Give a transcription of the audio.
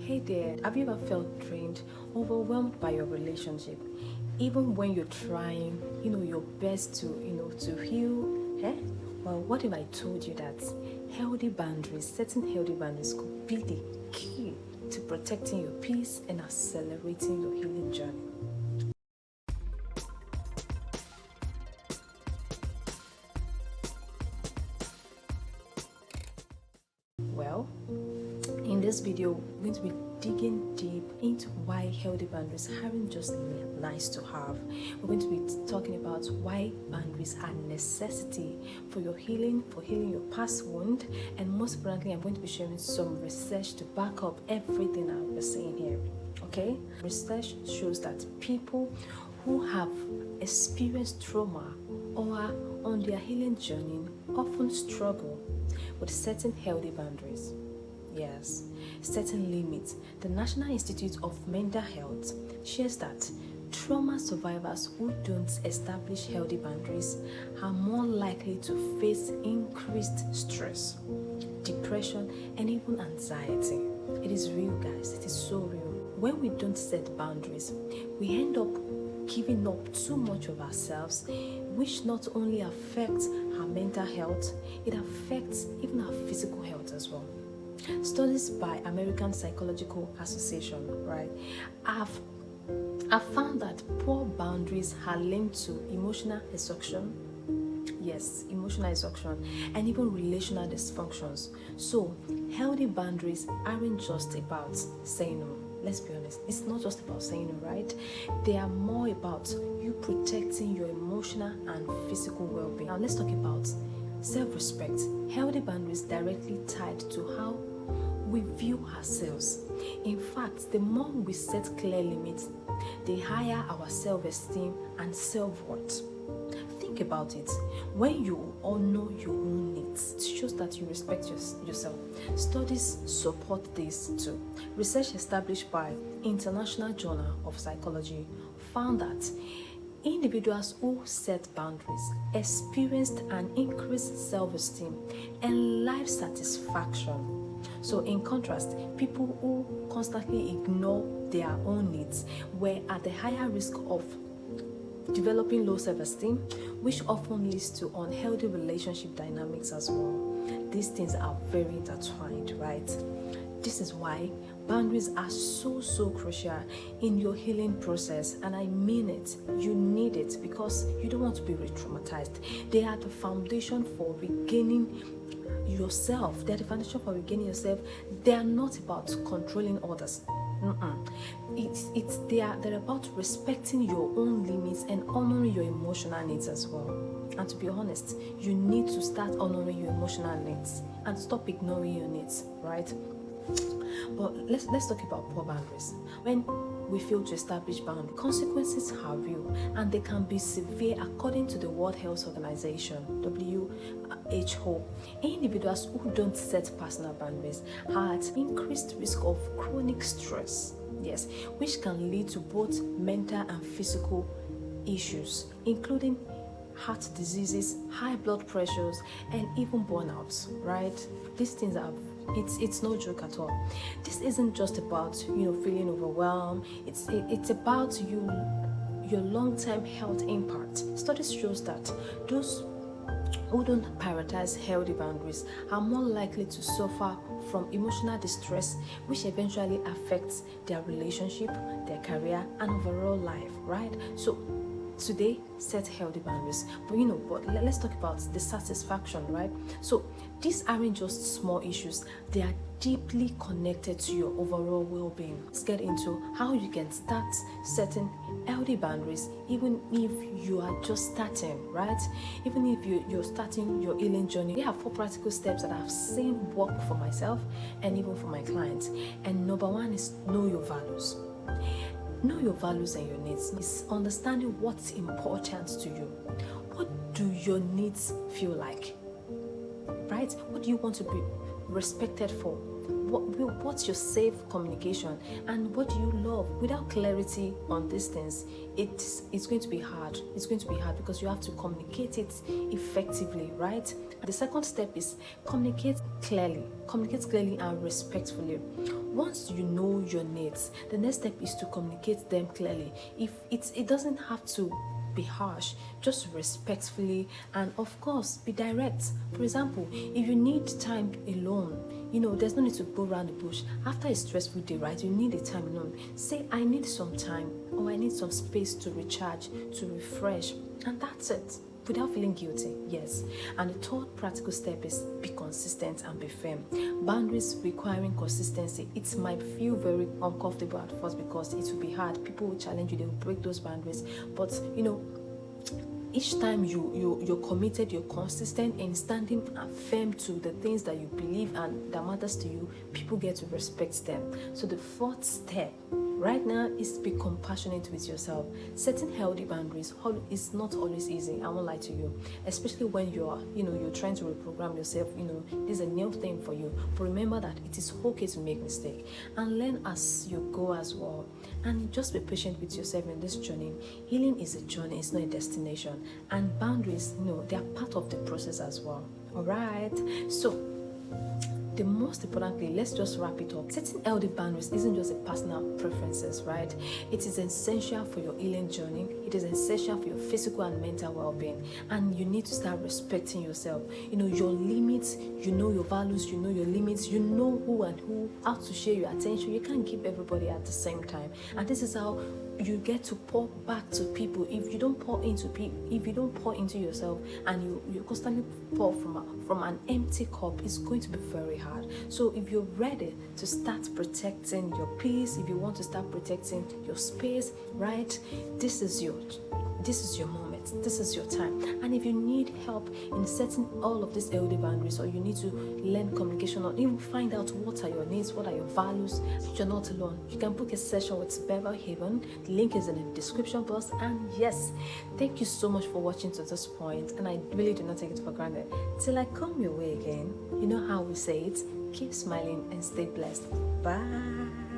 Hey there, have you ever felt drained, overwhelmed by your relationship? Even when you're trying, your best to heal, eh? Well, what if I told you that setting healthy boundaries could be the key to protecting your peace and accelerating your healing journey? Well, in this video, we're going to be digging deep into why healthy boundaries aren't just nice to have. We're going to be talking about why boundaries are a necessity for your healing, for healing your past wound, and most importantly, I'm going to be sharing some research to back up everything I'll be saying here. Okay? Research shows that people who have experienced trauma or are on their healing journey often struggle with setting healthy boundaries. Yes, setting limits. The National Institute of Mental Health shares that trauma survivors who don't establish healthy boundaries are more likely to face increased stress, depression, and even anxiety. It is real, guys. It is so real. When we don't set boundaries, we end up giving up too much of ourselves, which not only affects our mental health, it affects even our physical health as well. Studies by American Psychological Association, right, have found that poor boundaries are linked to emotional exhaustion. Yes, emotional exhaustion and even relational dysfunctions. So, healthy boundaries aren't just about saying no. Let's be honest, it's not just about saying no, right? They are more about you protecting your emotional and physical well-being. Now, let's talk about self-respect. Healthy boundaries directly tied to how we view ourselves. In fact, the more we set clear limits, the higher our self-esteem and self-worth. Think about it. When you honor your own needs, it shows that you respect yourself. Studies support this too. Research established by International Journal of Psychology found that individuals who set boundaries experienced an increased self-esteem and life satisfaction. So in contrast, people who constantly ignore their own needs were at a higher risk of developing low self-esteem, which often leads to unhealthy relationship dynamics as well. These things are very intertwined, right? This is why boundaries are so crucial in your healing process, and I mean it. You need it because you don't want to be re-traumatized. They are the foundation for regaining yourself. They're the foundation for regaining yourself. They are not about controlling others. They're about respecting your own limits and honoring your emotional needs as well. And to be honest, you need to start honoring your emotional needs and stop ignoring your needs, right? But let's talk about poor boundaries. When we fail to establish boundaries, consequences are real and they can be severe according to the World Health Organization, WHO. Individuals who don't set personal boundaries are at increased risk of chronic stress, yes, which can lead to both mental and physical issues, including heart diseases, high blood pressures, and even burnouts, right? These things are it's no joke at all. This isn't just about feeling overwhelmed. It's about your long-term health impact. Studies shows that those who don't prioritize healthy boundaries are more likely to suffer from emotional distress, which eventually affects their relationship, their career, and overall life, right? So today, set healthy boundaries. But let's talk about the satisfaction, right? So these aren't just small issues, they are deeply connected to your overall well-being. Let's get into how you can start setting healthy boundaries, even if you are just starting, right? Even if you're starting your healing journey. We have 4 practical steps that I've seen work for myself and even for my clients. And number 1 is know your values. Know your values and your needs. It's understanding what's important to you. What do your needs feel like? Right? What do you want to be respected for? what's your safe communication, and what do you love? Without clarity on these things, it's going to be hard. It's going to be hard because you have to communicate it effectively, right? The second step is communicate clearly and respectfully. Once you know your needs, the next step is to communicate them clearly. If it doesn't have to be harsh, just respectfully, and of course be direct. For example, if you need time alone, there's no need to go around the bush. After a stressful day, right, you need a time alone. Say, I need some time, or I need some space to recharge, to refresh, and that's it, without feeling guilty. Yes. And the third practical step is be consistent and be firm. Boundaries requiring consistency, it might feel very uncomfortable at first because it will be hard. People will challenge you, they will break those boundaries, but each time you're committed, you're consistent in standing firm to the things that you believe and that matters to you, people get to respect them. So the fourth step right now is to be compassionate with yourself. Setting healthy boundaries is not always easy, I won't lie to you, especially when you're trying to reprogram yourself. This is a new thing for you, but remember that it is okay to make mistakes and learn as you go as well. And just be patient with yourself in this journey. Healing is a journey, it's not a destination, and boundaries, they are part of the process as well. All right, so the most importantly, let's just wrap it up. Setting healthy boundaries isn't just a personal preferences, right? It is essential for your healing journey. It is essential for your physical and mental well-being. And you need to start respecting yourself. Your limits, your values, your limits, who how to share your attention. You can't give everybody at the same time. And this is how you get to pour back to people. If you don't pour into yourself, and you constantly pour from an empty cup, it's going to be very hard. So if you're ready to start protecting your peace, if you want to start protecting your space, right, this is your moment, this is your time. And if you need help in setting all of these healthy boundaries, or you need to learn communication, or even find out what are your needs, what are your values, you're not alone. You can book a session with Beverly Haven. The link is in the description box. And yes, thank you so much for watching to this point, and I really do not take it for granted. Till I come your way again, you know how we say it, keep smiling and stay blessed. Bye.